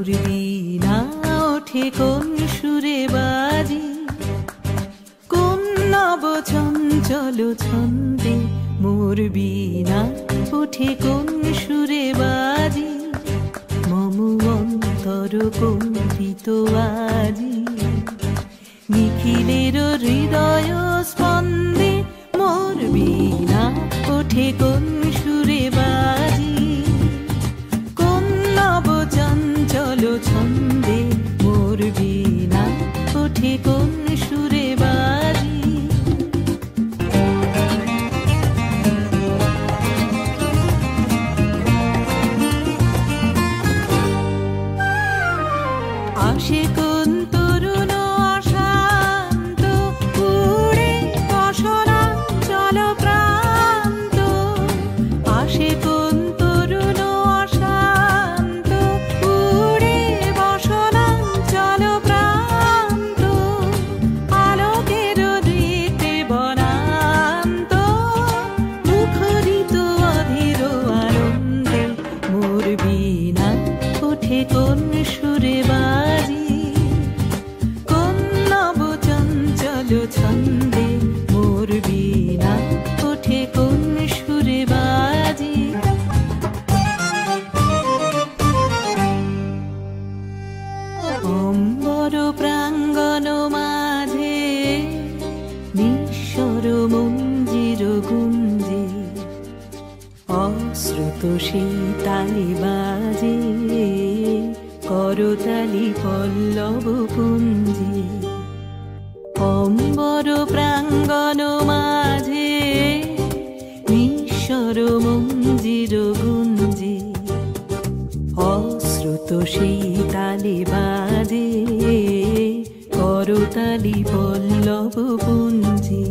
মোর বীণা ওঠে কোন সুরে বাজি, কোন নব চঞ্চল ছন্দে মোর বীণা ওঠে কোন সুরে বাজি, মম অন্তর কম্পিত আজি নিখিলের হৃদয় স্পন্দে মোর বীণা ওঠে কোন সুরে বাজি, কোন নব চঞ্চল ছন্দে মোর বীণা ওঠে কোন সুরে বাজি। আসে কোন তরুণ অশান্ত উড়ে বসনাঞ্চল প্রান্ত, আসে কোন তরুণ অশান্ত উড়ে বসনাঞ্চল প্রান্ত, আলোকের নৃত্যে বনান্ত মুখরিত অধীর আনন্দে মোর বীণা ওঠে কোন সুরে বাজি, কোন নব চঞ্চল ছন্দে মোর বীণা ওঠে কোন সুরে বাজি। অম্বর প্রাঙ্গণ মাঝে নিঃস্বর মঞ্জির গুঞ্জে, অশ্রুত সেই তালি বাজে করতালি পল্লব পুঞ্জে। অম্বর প্রাঙ্গণ মাঝে নিঃস্বর মঞ্জির গুঞ্জে, অশ্রুত সেই তালি বাজে করতালি পল্লব পুঞ্জে।